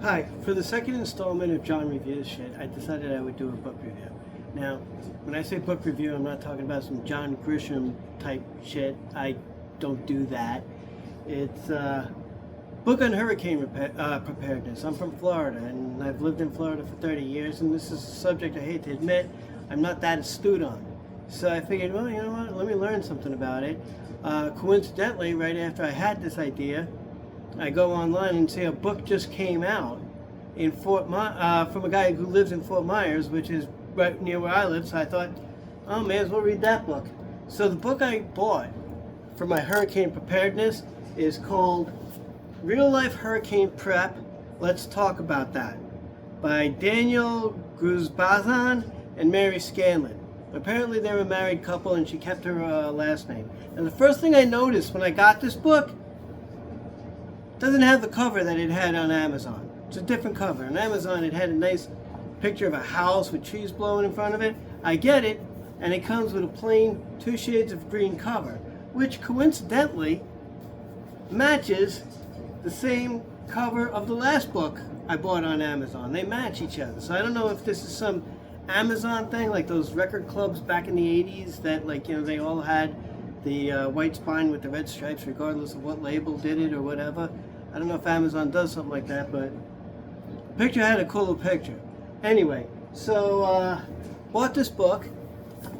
Hi, for the second installment of John Reviews shit, I decided I would do a book review. Now, when I say book review, I'm not talking about some John Grisham type shit. I don't do that. It's a book on hurricane preparedness. I'm from Florida, and I've lived in Florida for 30 years, and this is a subject I hate to admit I'm not that astute on. So I figured, well, you know what, let me learn something about it. Coincidentally, right after I had this idea, I go online and see a book just came out in from a guy who lives in Fort Myers, which is right near where I live. So I thought, oh, may as well read that book. So the book I bought for my hurricane preparedness is called Real Life Hurricane Prep. Let's talk about that, by Daniel Ruzbasan and Mary Scanlon. Apparently they're a married couple, and she kept her last name. And the first thing I noticed when I got this book, doesn't have the cover that it had on Amazon. It's a different cover. On Amazon, it had a nice picture of a house with trees blowing in front of it. I get it, and it comes with a plain 2 shades of green cover, which coincidentally matches the same cover of the last book I bought on Amazon. They match each other. So I don't know if this is some Amazon thing, like those record clubs back in the 80s that, like, you know, they all had the white spine with the red stripes regardless of what label did it or whatever. I don't know if Amazon does something like that, but the picture had a cooler picture. Anyway, so bought this book.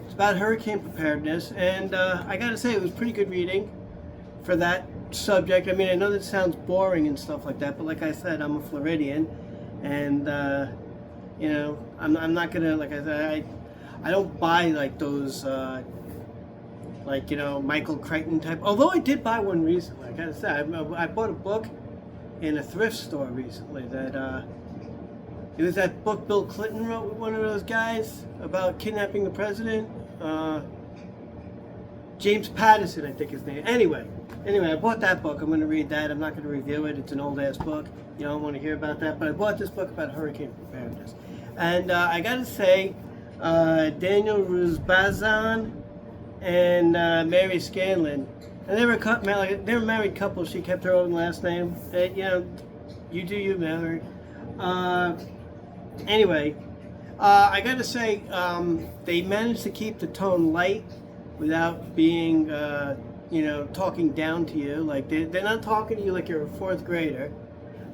It's about hurricane preparedness, and I gotta say it was pretty good reading for that subject. I mean, I know that sounds boring and stuff like that, but like I said, I'm a Floridian, and you know, I'm not gonna, like I said, I don't buy like those like, you know, Michael Crichton type. Although I did buy one recently. I gotta say, I bought a book in a thrift store recently that it was that book Bill Clinton wrote with one of those guys about kidnapping the president. James Patterson, I think his name. Anyway, I bought that book. I'm going to read that. I'm not going to review it. It's an old ass book. You don't want to hear about that. But I bought this book about hurricane preparedness, and I got to say, Daniel Ruzbasan and Mary Scanlon, and they were a married couple. She kept her own last name. You know, you do you, Mary. Anyway, I got to say, they managed to keep the tone light without being, you know, talking down to you. Like they're not talking to you like you're a fourth grader.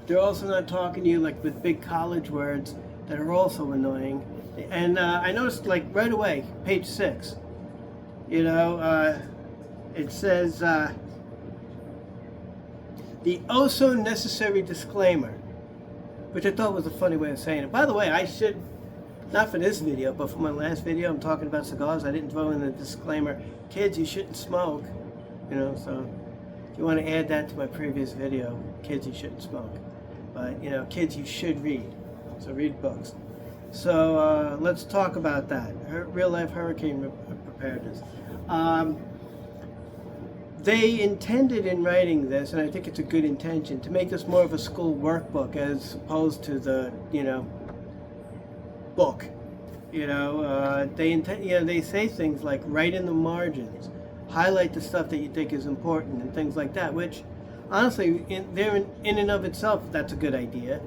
They're also not talking to you like with big college words that are also annoying. And I noticed, like, right away, page 6. You know, it says, the oh so necessary disclaimer, which I thought was a funny way of saying it. By the way, I should, not for this video, but for my last video, I'm talking about cigars. I didn't throw in the disclaimer, kids, you shouldn't smoke. You know, so if you want to add that to my previous video, kids, you shouldn't smoke. But, you know, kids, you should read. So read books. So let's talk about that. Real life hurricane preparedness. They intended in writing this, and I think it's a good intention, to make this more of a school workbook as opposed to the, you know, book. You know, they say things like write in the margins, highlight the stuff that you think is important, and things like that. Which, honestly, in and of itself, that's a good idea.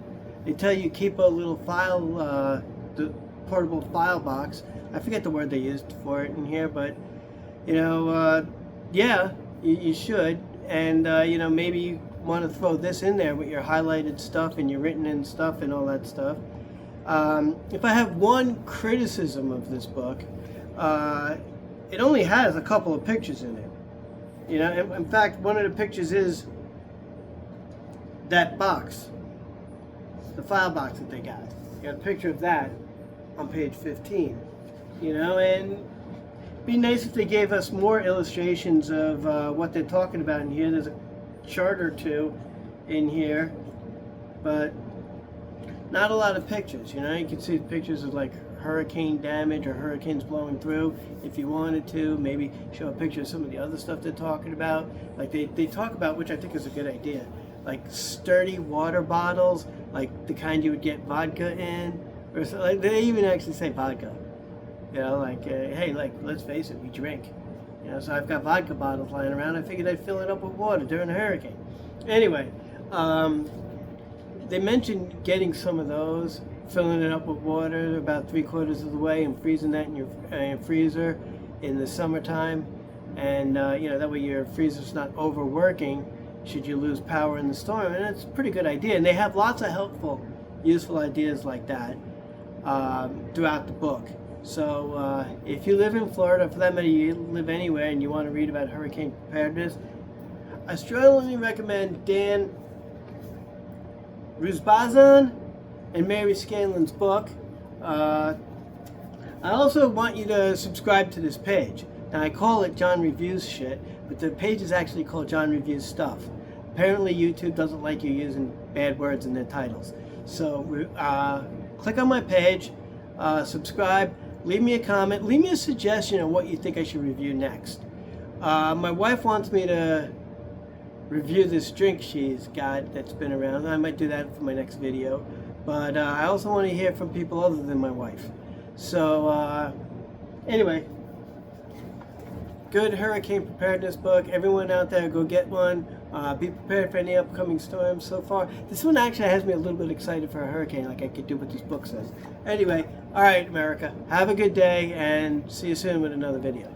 They tell you keep a little file, the portable file box. I forget the word they used for it in here, but you know, yeah, you should. And you know, maybe you want to throw this in there with your highlighted stuff and your written in stuff and all that stuff. If I have one criticism of this book, it only has a couple of pictures in it. You know, in fact, one of the pictures is that box, the file box that they got. You got a picture of that on page 15. You know, and it'd be nice if they gave us more illustrations of what they're talking about in here. There's a chart or two in here, but not a lot of pictures. You know, you can see pictures of like hurricane damage or hurricanes blowing through. If you wanted to, maybe show a picture of some of the other stuff they're talking about. Like they talk about, which I think is a good idea, like sturdy water bottles, like the kind you would get vodka in, or so, like they even actually say vodka. You know, like, hey, like, let's face it, we drink. You know, so I've got vodka bottles lying around. I figured I'd fill it up with water during a hurricane. Anyway, they mentioned getting some of those, filling it up with water about 3/4 of the way, and freezing that in your freezer in the summertime, and that way your freezer's not overworking should you lose power in the storm. And it's a pretty good idea. And they have lots of helpful, useful ideas like that throughout the book. So if you live in Florida, for that matter, you live anywhere, and you want to read about hurricane preparedness, I strongly recommend Dan Ruzbasan and Mary Scanlon's book. I also want you to subscribe to this page. Now, I call it John Reviews Shit, but the page is actually called John Reviews Stuff. Apparently, YouTube doesn't like you using bad words in their titles. So, click on my page, subscribe, leave me a comment, leave me a suggestion on what you think I should review next. My wife wants me to review this drink she's got that's been around. I might do that for my next video. But I also want to hear from people other than my wife. So, anyway, good hurricane preparedness book. Everyone out there, go get one. Be prepared for any upcoming storms. So far, this one actually has me a little bit excited for a hurricane, like I could do what this book says. Anyway, all right, America, have a good day, and see you soon with another video.